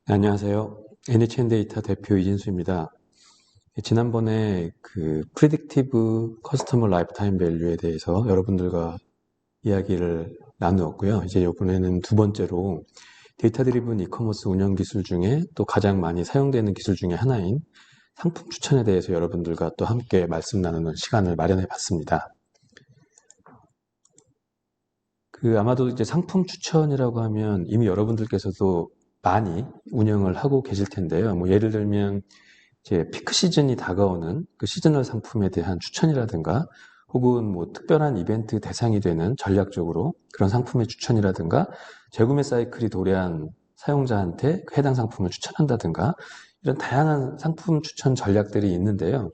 네, 안녕하세요. NHN데이터 대표 이진수입니다. 지난번에 그 프리딕티브 커스터머 라이프타임 밸류에 대해서 여러분들과 이야기를 나누었고요. 이제 이번에는 두 번째로 데이터 드리븐 이커머스 운영 기술 중에 또 가장 많이 사용되는 기술 중에 하나인 상품 추천에 대해서 여러분들과 또 함께 말씀 나누는 시간을 마련해 봤습니다. 아마도 이제 상품 추천이라고 하면 이미 여러분들께서도 많이 운영을 하고 계실 텐데요. 예를 들면 이제 피크 시즌이 다가오는 그 시즈널 상품에 대한 추천이라든가 혹은 특별한 이벤트 대상이 되는 전략적으로 그런 상품의 추천이라든가 재구매 사이클이 도래한 사용자한테 그 해당 상품을 추천한다든가 이런 다양한 상품 추천 전략들이 있는데요.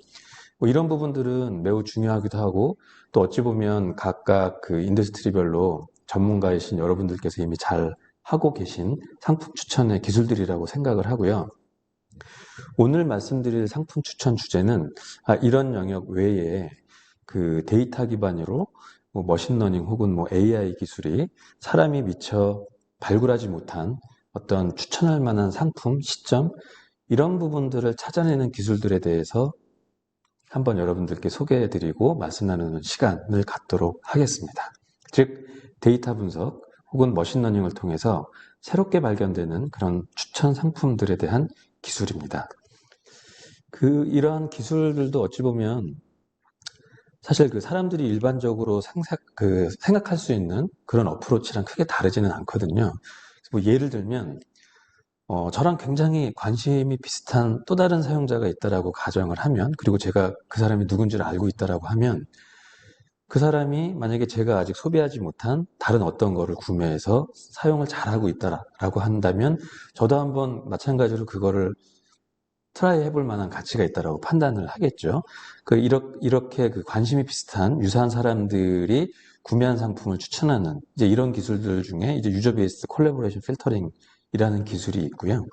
이런 부분들은 매우 중요하기도 하고 또 어찌 보면 각각 그 인더스트리별로 전문가이신 여러분들께서 이미 잘 하고 계신 상품 추천의 기술들이라고 생각을 하고요. 오늘 말씀드릴 상품 추천 주제는 이런 영역 외에 그 데이터 기반으로 머신러닝 혹은 AI 기술이 사람이 미처 발굴하지 못한 어떤 추천할 만한 상품, 시점 이런 부분들을 찾아내는 기술들에 대해서 한번 여러분들께 소개해드리고 말씀 나누는 시간을 갖도록 하겠습니다. 즉 데이터 분석 혹은 머신러닝을 통해서 새롭게 발견되는 그런 추천 상품들에 대한 기술입니다. 이러한 기술들도 어찌 보면 사실 그 사람들이 일반적으로 생각할 수 있는 그런 어프로치랑 크게 다르지는 않거든요. 예를 들면 저랑 굉장히 관심이 비슷한 또 다른 사용자가 있다라고 가정을 하면, 그리고 제가 그 사람이 누군지를 알고 있다라고 하면, 그 사람이 만약에 제가 아직 소비하지 못한 다른 어떤 거를 구매해서 사용을 잘하고 있다라고 한다면 저도 한번 마찬가지로 그거를 트라이 해볼 만한 가치가 있다라고 판단을 하겠죠. 이렇게 관심이 비슷한 유사한 사람들이 구매한 상품을 추천하는 이제 이런 기술들 중에 이제 유저 베이스 콜라보레이션 필터링이라는 기술이 있고요.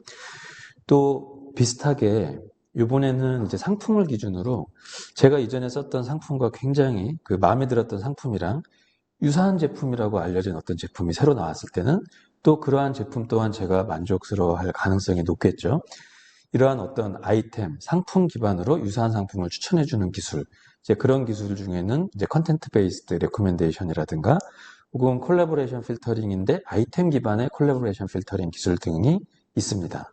또 비슷하게 이번에는 이제 상품을 기준으로 제가 이전에 썼던 상품과 굉장히 마음에 들었던 상품이랑 유사한 제품이라고 알려진 어떤 제품이 새로 나왔을 때는 또 그러한 제품 또한 제가 만족스러워할 가능성이 높겠죠. 이러한 어떤 아이템, 상품 기반으로 유사한 상품을 추천해주는 기술, 이제 그런 기술 중에는 이제 컨텐트 베이스드 레코멘데이션이라든가 혹은 콜라보레이션 필터링인데 아이템 기반의 콜라보레이션 필터링 기술 등이 있습니다.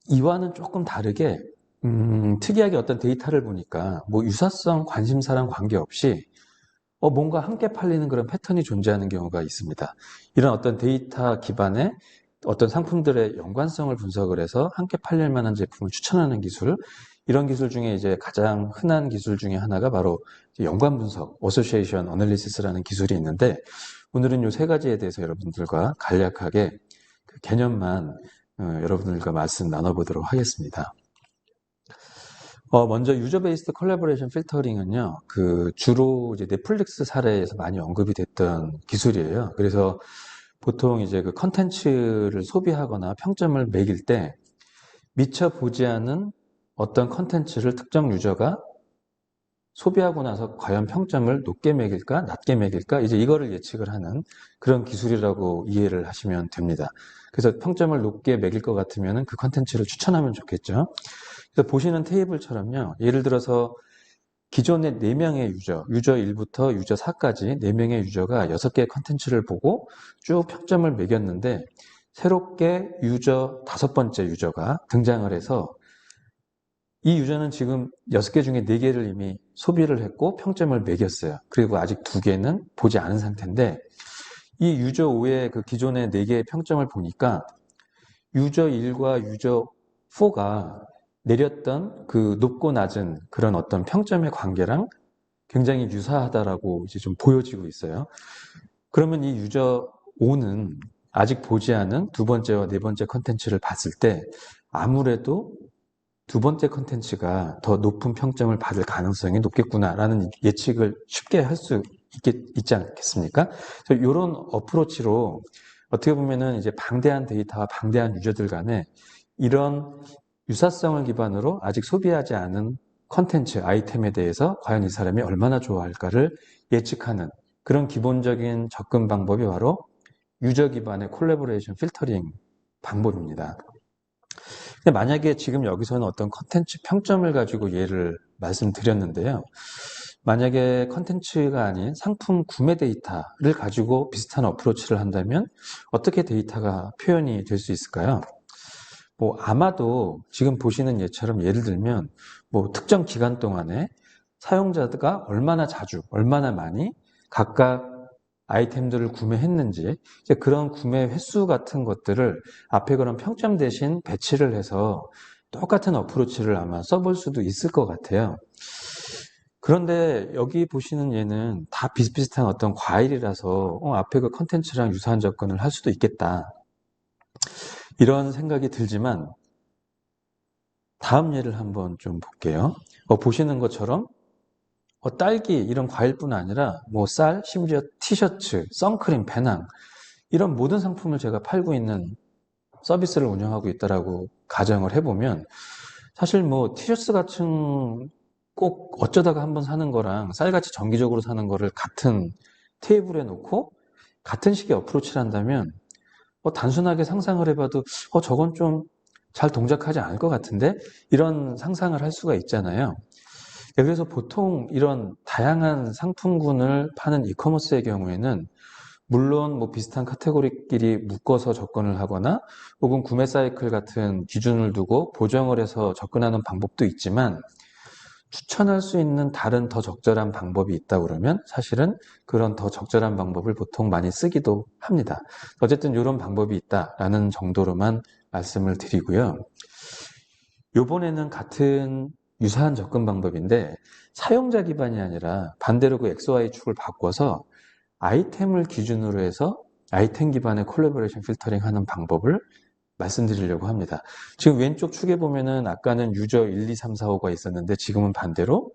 이와는 조금 다르게 특이하게 어떤 데이터를 보니까 유사성, 관심사랑 관계없이 뭔가 함께 팔리는 그런 패턴이 존재하는 경우가 있습니다. 이런 어떤 데이터 기반의 어떤 상품들의 연관성을 분석을 해서 함께 팔릴 만한 제품을 추천하는 기술, 이런 기술 중에 이제 가장 흔한 기술 중에 하나가 바로 연관 분석, Association Analysis라는 기술이 있는데, 오늘은 이 세 가지에 대해서 여러분들과 간략하게 그 개념만 여러분들과 말씀 나눠보도록 하겠습니다. 먼저 유저 베이스드 콜라보레이션 필터링은요, 주로 이제 넷플릭스 사례에서 많이 언급이 됐던 기술이에요. 그래서 보통 이제 그 컨텐츠를 소비하거나 평점을 매길 때 미처 보지 않은 어떤 컨텐츠를 특정 유저가 소비하고 나서 과연 평점을 높게 매길까, 낮게 매길까, 이제 이거를 예측을 하는 그런 기술이라고 이해를 하시면 됩니다. 그래서 평점을 높게 매길 것 같으면 그 컨텐츠를 추천하면 좋겠죠. 그래서 보시는 테이블처럼요, 예를 들어서 기존의 4명의 유저 1부터 유저 4까지 4명의 유저가 6개의 컨텐츠를 보고 쭉 평점을 매겼는데, 새롭게 유저 5번째 유저가 등장을 해서 이 유저는 지금 6개 중에 4개를 이미 소비를 했고 평점을 매겼어요. 그리고 아직 2개는 보지 않은 상태인데, 이 유저 5의 그 기존의 4개의 평점을 보니까 유저 1과 유저 4가 내렸던 그 높고 낮은 그런 어떤 평점의 관계랑 굉장히 유사하다라고 이제 좀 보여지고 있어요. 그러면 이 유저 5는 아직 보지 않은 두 번째와 네 번째 컨텐츠를 봤을 때 아무래도 두 번째 컨텐츠가 더 높은 평점을 받을 가능성이 높겠구나라는 예측을 쉽게 할 수 있지 않겠습니까? 그래서 이런 어프로치로 어떻게 보면은 이제 방대한 데이터와 방대한 유저들 간에 이런 유사성을 기반으로 아직 소비하지 않은 컨텐츠, 아이템에 대해서 과연 이 사람이 얼마나 좋아할까를 예측하는 그런 기본적인 접근 방법이 바로 유저 기반의 콜라보레이션 필터링 방법입니다. 근데 만약에 지금 여기서는 어떤 컨텐츠 평점을 가지고 예를 말씀드렸는데요. 만약에 컨텐츠가 아닌 상품 구매 데이터를 가지고 비슷한 어프로치를 한다면 어떻게 데이터가 표현이 될 수 있을까요? 뭐 아마도 지금 보시는 예처럼 예를 들면 뭐 특정 기간 동안에 사용자가 얼마나 자주, 얼마나 많이 각각 아이템들을 구매했는지 이제 그런 구매 횟수 같은 것들을 앞에 그런 평점 대신 배치를 해서 똑같은 어프로치를 아마 써볼 수도 있을 것 같아요. 그런데 여기 보시는 얘는 다 비슷비슷한 어떤 과일이라서 앞에 그 컨텐츠랑 유사한 접근을 할 수도 있겠다. 이런 생각이 들지만 다음 예를 한번 좀 볼게요. 보시는 것처럼 딸기 이런 과일뿐 아니라 뭐 쌀, 심지어 티셔츠, 선크림, 배낭 이런 모든 상품을 제가 팔고 있는 서비스를 운영하고 있다라고 가정을 해보면 사실 뭐 티셔츠 같은 꼭 어쩌다가 한번 사는 거랑 쌀같이 정기적으로 사는 거를 같은 테이블에 놓고 같은 식의 어프로치를 한다면 단순하게 상상을 해봐도 저건 좀 잘 동작하지 않을 것 같은데 이런 상상을 할 수가 있잖아요. 그래서 보통 이런 다양한 상품군을 파는 이커머스의 경우에는 물론 뭐 비슷한 카테고리끼리 묶어서 접근을 하거나 혹은 구매 사이클 같은 기준을 두고 보정을 해서 접근하는 방법도 있지만 추천할 수 있는 다른 더 적절한 방법이 있다 그러면 사실은 그런 더 적절한 방법을 보통 많이 쓰기도 합니다. 어쨌든 이런 방법이 있다라는 정도로만 말씀을 드리고요. 이번에는 같은 유사한 접근 방법인데 사용자 기반이 아니라 반대로 그 XY 축을 바꿔서 아이템을 기준으로 해서 아이템 기반의 콜라보레이션 필터링 하는 방법을 말씀드리려고 합니다. 지금 왼쪽 축에 보면은 아까는 유저 1, 2, 3, 4, 5가 있었는데 지금은 반대로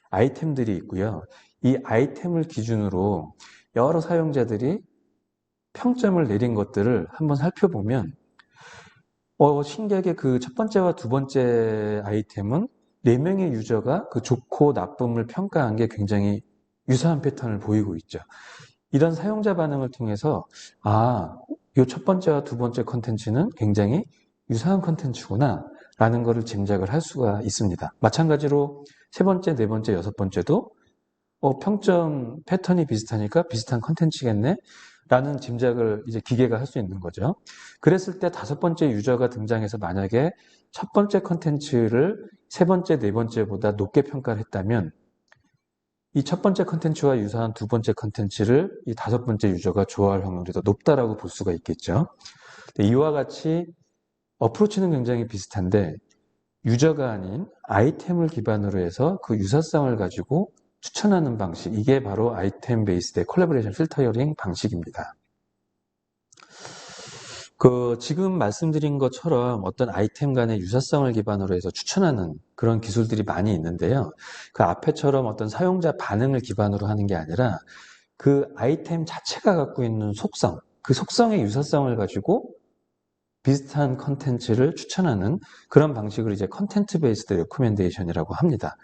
아이템들이 있고요. 이 아이템을 기준으로 여러 사용자들이 평점을 내린 것들을 한번 살펴보면 신기하게 그 첫 번째와 두 번째 아이템은 4명의 유저가 그 좋고 나쁨을 평가한 게 굉장히 유사한 패턴을 보이고 있죠. 이런 사용자 반응을 통해서 이 첫 번째와 두 번째 컨텐츠는 굉장히 유사한 컨텐츠구나 라는 것을 짐작을 할 수가 있습니다. 마찬가지로 세 번째, 네 번째, 여섯 번째도 평점 패턴이 비슷하니까 비슷한 컨텐츠겠네 라는 짐작을 이제 기계가 할 수 있는 거죠. 그랬을 때 다섯 번째 유저가 등장해서 만약에 첫 번째 컨텐츠를 세 번째, 네 번째보다 높게 평가를 했다면 이 첫 번째 컨텐츠와 유사한 두 번째 컨텐츠를 이 다섯 번째 유저가 좋아할 확률이 더 높다라고 볼 수가 있겠죠. 이와 같이 어프로치는 굉장히 비슷한데 유저가 아닌 아이템을 기반으로 해서 그 유사성을 가지고 추천하는 방식, 이게 바로 아이템 베이스드 콜라보레이션 필터링 방식입니다. 지금 말씀드린 것처럼 어떤 아이템 간의 유사성을 기반으로 해서 추천하는 그런 기술들이 많이 있는데요. 그 앞에처럼 어떤 사용자 반응을 기반으로 하는 게 아니라 그 아이템 자체가 갖고 있는 속성, 그 속성의 유사성을 가지고 비슷한 컨텐츠를 추천하는 그런 방식을 이제 컨텐트 베이스드 레코멘데이션이라고 합니다.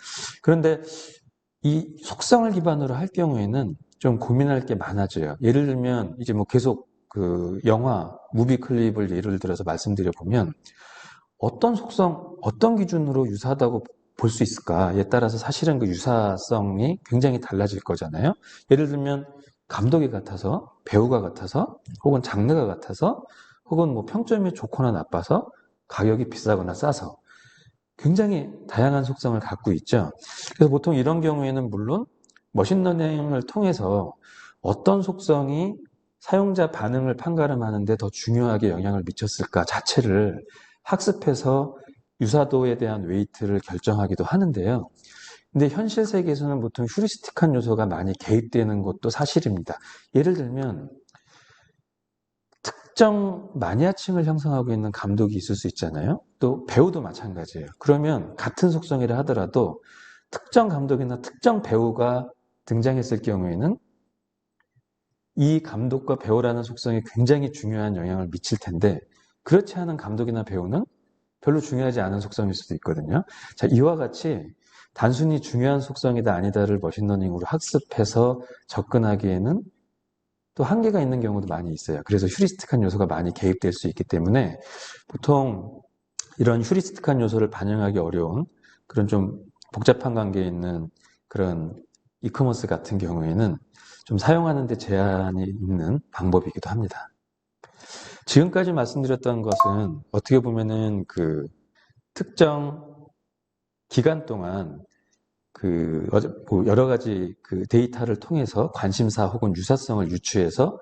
그런데 이 속성을 기반으로 할 경우에는 좀 고민할 게 많아져요. 예를 들면 이제 뭐 계속 그 영화, 무비 클립을 예를 들어서 말씀드려 보면 어떤 속성, 어떤 기준으로 유사하다고 볼 수 있을까에 따라서 사실은 그 유사성이 굉장히 달라질 거잖아요. 예를 들면 감독이 같아서, 배우가 같아서, 혹은 장르가 같아서, 혹은 뭐 평점이 좋거나 나빠서, 가격이 비싸거나 싸서 굉장히 다양한 속성을 갖고 있죠. 그래서 보통 이런 경우에는 물론 머신러닝을 통해서 어떤 속성이 사용자 반응을 판가름하는 데 더 중요하게 영향을 미쳤을까 자체를 학습해서 유사도에 대한 웨이트를 결정하기도 하는데요. 근데 현실 세계에서는 보통 휴리스틱한 요소가 많이 개입되는 것도 사실입니다. 예를 들면 특정 마니아층을 형성하고 있는 감독이 있을 수 있잖아요. 또 배우도 마찬가지예요. 그러면 같은 속성이라 하더라도 특정 감독이나 특정 배우가 등장했을 경우에는 이 감독과 배우라는 속성이 굉장히 중요한 영향을 미칠 텐데 그렇지 않은 감독이나 배우는 별로 중요하지 않은 속성일 수도 있거든요. 자, 이와 같이 단순히 중요한 속성이다 아니다를 머신러닝으로 학습해서 접근하기에는 또 한계가 있는 경우도 많이 있어요. 그래서 휴리스틱한 요소가 많이 개입될 수 있기 때문에 보통 이런 휴리스틱한 요소를 반영하기 어려운 그런 좀 복잡한 관계에 있는 그런 이커머스 같은 경우에는 좀 사용하는 데 제한이 있는 방법이기도 합니다. 지금까지 말씀드렸던 것은 어떻게 보면은 그 특정 기간 동안 뭐 여러 가지 그 데이터를 통해서 관심사 혹은 유사성을 유추해서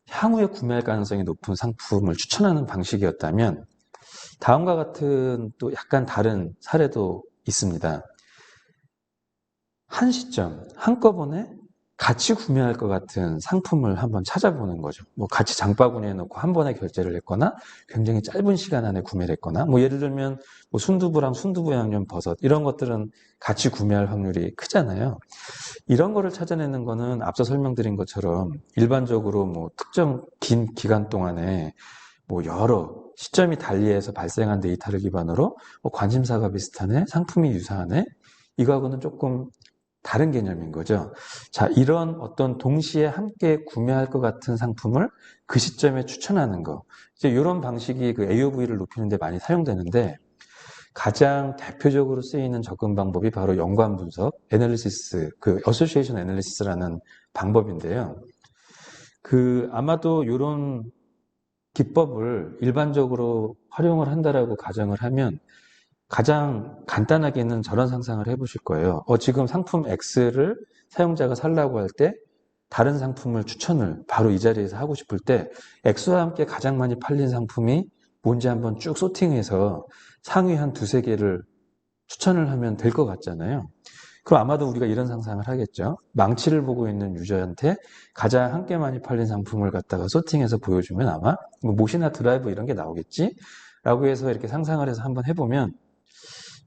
향후에 구매할 가능성이 높은 상품을 추천하는 방식이었다면 다음과 같은 또 약간 다른 사례도 있습니다. 한 시점, 한꺼번에 같이 구매할 것 같은 상품을 한번 찾아보는 거죠. 뭐 같이 장바구니에 넣고 한 번에 결제를 했거나 굉장히 짧은 시간 안에 구매를 했거나 뭐 예를 들면 뭐 순두부랑 순두부 양념 버섯 이런 것들은 같이 구매할 확률이 크잖아요. 이런 거를 찾아내는 거는 앞서 설명드린 것처럼 일반적으로 뭐 특정 긴 기간 동안에 뭐 여러 시점이 달리해서 발생한 데이터를 기반으로 뭐 관심사가 비슷하네, 상품이 유사하네, 이거하고는 조금 다른 개념인 거죠. 자, 이런 어떤 동시에 함께 구매할 것 같은 상품을 그 시점에 추천하는 거. 이제 이런 방식이 그 AOV를 높이는 데 많이 사용되는데 가장 대표적으로 쓰이는 접근 방법이 바로 연관 분석, 애널리시스, 그 어소시에이션 애널리시스라는 방법인데요. 아마도 이런 기법을 일반적으로 활용을 한다라고 가정을 하면 가장 간단하게는 저런 상상을 해보실 거예요. 지금 상품 X를 사용자가 살라고 할 때 다른 상품을 추천을 바로 이 자리에서 하고 싶을 때 X와 함께 가장 많이 팔린 상품이 뭔지 한번 쭉 소팅해서 상위 한 두세 개를 추천을 하면 될 것 같잖아요. 그럼 아마도 우리가 이런 상상을 하겠죠. 망치를 보고 있는 유저한테 가장 함께 많이 팔린 상품을 갖다가 소팅해서 보여주면 아마 뭐 못이나 드라이브 이런 게 나오겠지? 라고 해서 이렇게 상상을 해서 한번 해보면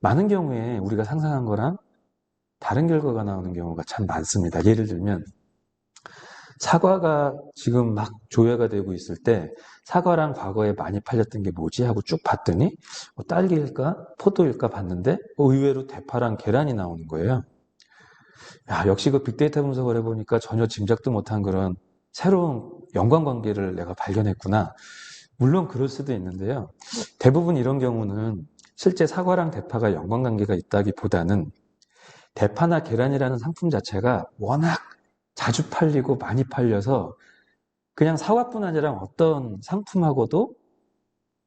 많은 경우에 우리가 상상한 거랑 다른 결과가 나오는 경우가 참 많습니다. 예를 들면 사과가 지금 막 조회가 되고 있을 때 사과랑 과거에 많이 팔렸던 게 뭐지 하고 쭉 봤더니 딸기일까 포도일까 봤는데 의외로 대파랑 계란이 나오는 거예요. 야, 역시 그 빅데이터 분석을 해보니까 전혀 짐작도 못한 그런 새로운 연관관계를 내가 발견했구나. 물론 그럴 수도 있는데요. 대부분 이런 경우는 실제 사과랑 대파가 연관관계가 있다기보다는 대파나 계란이라는 상품 자체가 워낙 자주 팔리고 많이 팔려서 그냥 사과뿐 아니라 어떤 상품하고도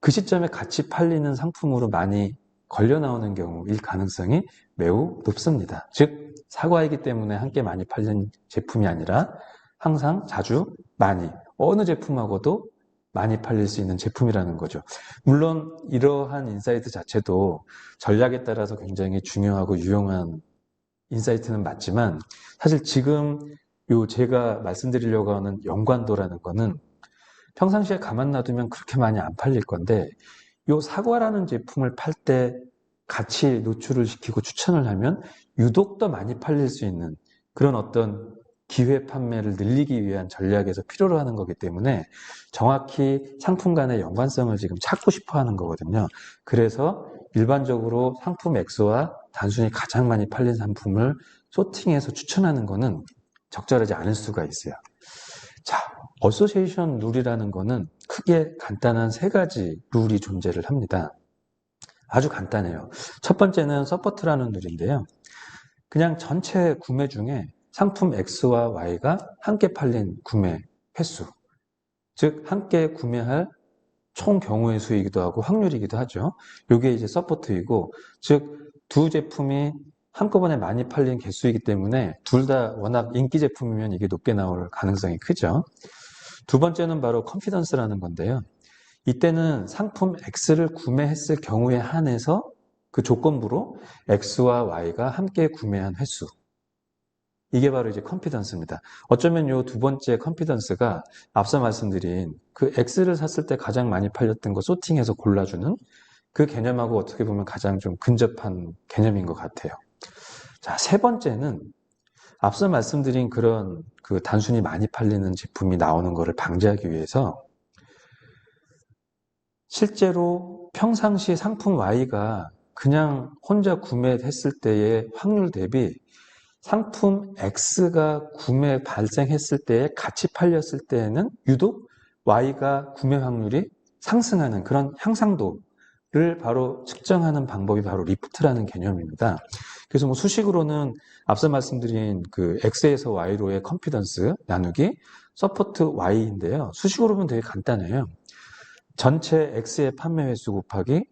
그 시점에 같이 팔리는 상품으로 많이 걸려 나오는 경우일 가능성이 매우 높습니다. 즉 사과이기 때문에 함께 많이 팔린 제품이 아니라 항상 자주 많이 어느 제품하고도 많이 팔릴 수 있는 제품이라는 거죠. 물론 이러한 인사이트 자체도 전략에 따라서 굉장히 중요하고 유용한 인사이트는 맞지만 사실 지금 제가 말씀드리려고 하는 연관도라는 거는 평상시에 가만 놔두면 그렇게 많이 안 팔릴 건데 사과라는 제품을 팔 때 같이 노출을 시키고 추천을 하면 유독 더 많이 팔릴 수 있는 그런 어떤 기회 판매를 늘리기 위한 전략에서 필요로 하는 거기 때문에 정확히 상품 간의 연관성을 지금 찾고 싶어 하는 거거든요. 그래서 일반적으로 상품 X와 단순히 가장 많이 팔린 상품을 소팅해서 추천하는 거는 적절하지 않을 수가 있어요. 자, 어소시에이션 룰이라는 거는 크게 간단한 세 가지 룰이 존재를 합니다. 아주 간단해요. 첫 번째는 서포트라는 룰인데요. 그냥 전체 구매 중에 상품 X와 Y가 함께 팔린 구매 횟수, 즉 함께 구매할 총 경우의 수이기도 하고 확률이기도 하죠. 이게 이제 서포트이고, 즉 두 제품이 한꺼번에 많이 팔린 개수이기 때문에 둘 다 워낙 인기 제품이면 이게 높게 나올 가능성이 크죠. 두 번째는 바로 컨피던스라는 건데요. 이때는 상품 X를 구매했을 경우에 한해서 그 조건부로 X와 Y가 함께 구매한 횟수. 이게 바로 이제 컨피던스입니다. 어쩌면 이 두 번째 컨피던스가 앞서 말씀드린 그 X를 샀을 때 가장 많이 팔렸던 거 소팅해서 골라주는 그 개념하고 어떻게 보면 가장 좀 근접한 개념인 것 같아요. 자, 세 번째는 앞서 말씀드린 그런 그 단순히 많이 팔리는 제품이 나오는 것을 방지하기 위해서 실제로 평상시 상품 Y가 그냥 혼자 구매했을 때의 확률 대비 상품 X가 구매 발생했을 때에 같이 팔렸을 때에는 유독 Y가 구매 확률이 상승하는 그런 향상도를 바로 측정하는 방법이 바로 리프트라는 개념입니다. 그래서 뭐 수식으로는 앞서 말씀드린 그 X에서 Y로의 컨피던스 나누기 서포트 Y인데요. 수식으로 보면 되게 간단해요. 전체 X의 판매 횟수 곱하기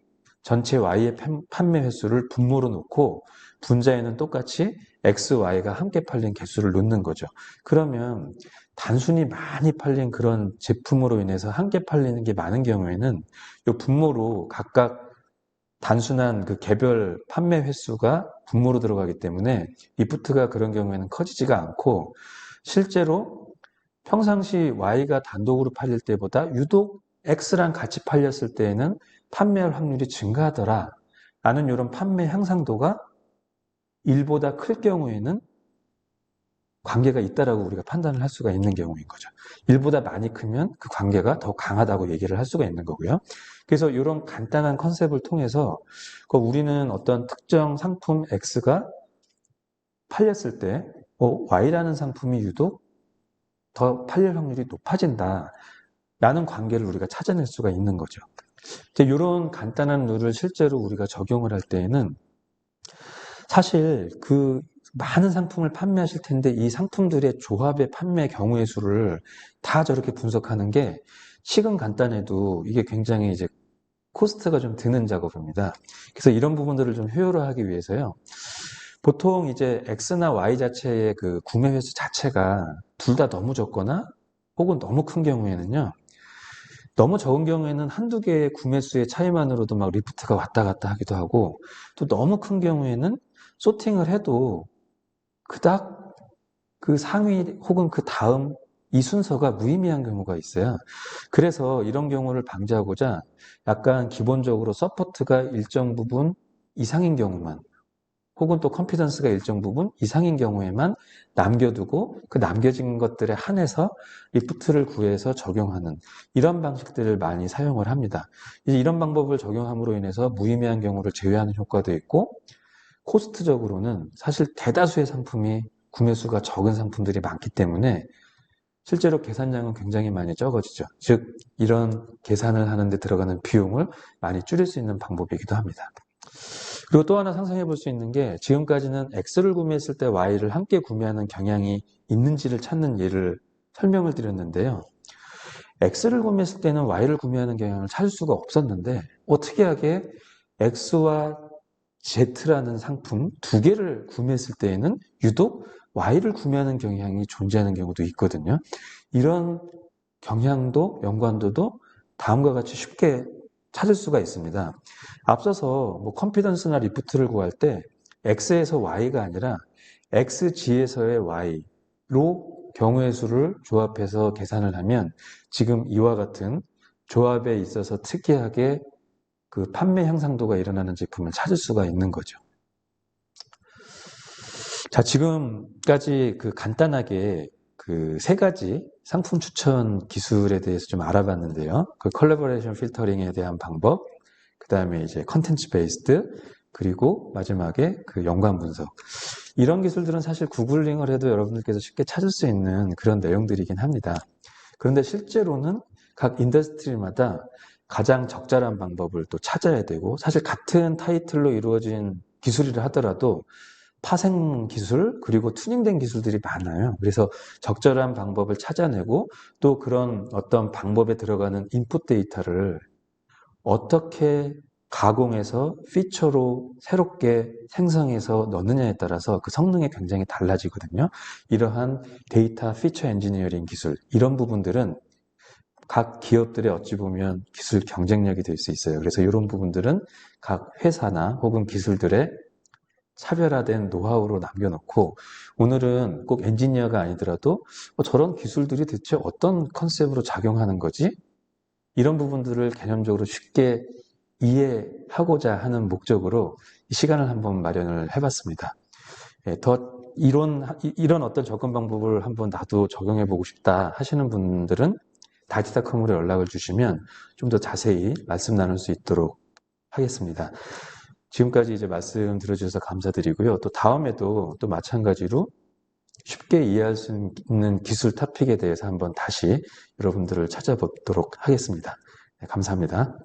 전체 Y의 판매 횟수를 분모로 놓고 분자에는 똑같이 X, Y가 함께 팔린 개수를 놓는 거죠. 그러면 단순히 많이 팔린 그런 제품으로 인해서 함께 팔리는 게 많은 경우에는 이 분모로 각각 단순한 그 개별 판매 횟수가 분모로 들어가기 때문에 리프트가 그런 경우에는 커지지가 않고 실제로 평상시 Y가 단독으로 팔릴 때보다 유독 X랑 같이 팔렸을 때에는 판매할 확률이 증가하더라 라는 이런 판매 향상도가 1보다 클 경우에는 관계가 있다라고 우리가 판단을 할 수가 있는 경우인 거죠. 1보다 많이 크면 그 관계가 더 강하다고 얘기를 할 수가 있는 거고요. 그래서 이런 간단한 컨셉을 통해서 우리는 어떤 특정 상품 X가 팔렸을 때 Y라는 상품이 유독 더 팔릴 확률이 높아진다 라는 관계를 우리가 찾아낼 수가 있는 거죠. 이런 간단한 룰을 실제로 우리가 적용을 할 때에는 사실 그 많은 상품을 판매하실 텐데 이 상품들의 조합의 판매 경우의 수를 다 저렇게 분석하는 게 식은 간단해도 이게 굉장히 이제 코스트가 좀 드는 작업입니다. 그래서 이런 부분들을 좀 효율화하기 위해서요. 보통 이제 X나 Y 자체의 그 구매 횟수 자체가 둘 다 너무 적거나 혹은 너무 큰 경우에는요. 너무 적은 경우에는 한두 개의 구매 수의 차이만으로도 막 리프트가 왔다 갔다 하기도 하고 또 너무 큰 경우에는 소팅을 해도 그닥 그 상위 혹은 그 다음 이 순서가 무의미한 경우가 있어요. 그래서 이런 경우를 방지하고자 약간 기본적으로 서포트가 일정 부분 이상인 경우만 혹은 또 컨피던스가 일정 부분 이상인 경우에만 남겨두고 그 남겨진 것들에 한해서 리프트를 구해서 적용하는 이런 방식들을 많이 사용을 합니다. 이제 이런 방법을 적용함으로 인해서 무의미한 경우를 제외하는 효과도 있고 코스트적으로는 사실 대다수의 상품이 구매수가 적은 상품들이 많기 때문에 실제로 계산량은 굉장히 많이 적어지죠. 즉 이런 계산을 하는 데 들어가는 비용을 많이 줄일 수 있는 방법이기도 합니다. 그리고 또 하나 상상해 볼 수 있는 게 지금까지는 X를 구매했을 때 Y를 함께 구매하는 경향이 있는지를 찾는 예를 설명을 드렸는데요. X를 구매했을 때는 Y를 구매하는 경향을 찾을 수가 없었는데 특이하게 X와 Z라는 상품 두 개를 구매했을 때에는 유독 Y를 구매하는 경향이 존재하는 경우도 있거든요. 이런 경향도 연관도도 다음과 같이 쉽게 찾을 수가 있습니다. 앞서서 뭐 컨피던스나 리프트를 구할 때 X에서 Y가 아니라 XG에서의 Y로 경우의 수를 조합해서 계산을 하면 지금 이와 같은 조합에 있어서 특이하게 그 판매 향상도가 일어나는 제품을 찾을 수가 있는 거죠. 자, 지금까지 그 간단하게 그 세 가지 상품 추천 기술에 대해서 좀 알아봤는데요. 그 컬래버레이션 필터링에 대한 방법, 그 다음에 이제 컨텐츠 베이스드, 그리고 마지막에 그 연관 분석. 이런 기술들은 사실 구글링을 해도 여러분들께서 쉽게 찾을 수 있는 그런 내용들이긴 합니다. 그런데 실제로는 각 인더스트리마다 가장 적절한 방법을 또 찾아야 되고 사실 같은 타이틀로 이루어진 기술이라 하더라도 파생 기술 그리고 튜닝된 기술들이 많아요. 그래서 적절한 방법을 찾아내고 또 그런 어떤 방법에 들어가는 인풋 데이터를 어떻게 가공해서 피처로 새롭게 생성해서 넣느냐에 따라서 그 성능이 굉장히 달라지거든요. 이러한 데이터 피처 엔지니어링 기술 이런 부분들은 각 기업들의 어찌 보면 기술 경쟁력이 될 수 있어요. 그래서 이런 부분들은 각 회사나 혹은 기술들의 차별화된 노하우로 남겨놓고 오늘은 꼭 엔지니어가 아니더라도 저런 기술들이 대체 어떤 컨셉으로 작용하는 거지? 이런 부분들을 개념적으로 쉽게 이해하고자 하는 목적으로 이 시간을 한번 마련을 해봤습니다. 더 이런 어떤 접근 방법을 한번 나도 적용해보고 싶다 하시는 분들은 다지다컴으로 연락을 주시면 좀 더 자세히 말씀 나눌 수 있도록 하겠습니다. 지금까지 이제 말씀 들어주셔서 감사드리고요. 또 다음에도 또 마찬가지로 쉽게 이해할 수 있는 기술 토픽에 대해서 한번 다시 여러분들을 찾아뵙도록 하겠습니다. 네, 감사합니다.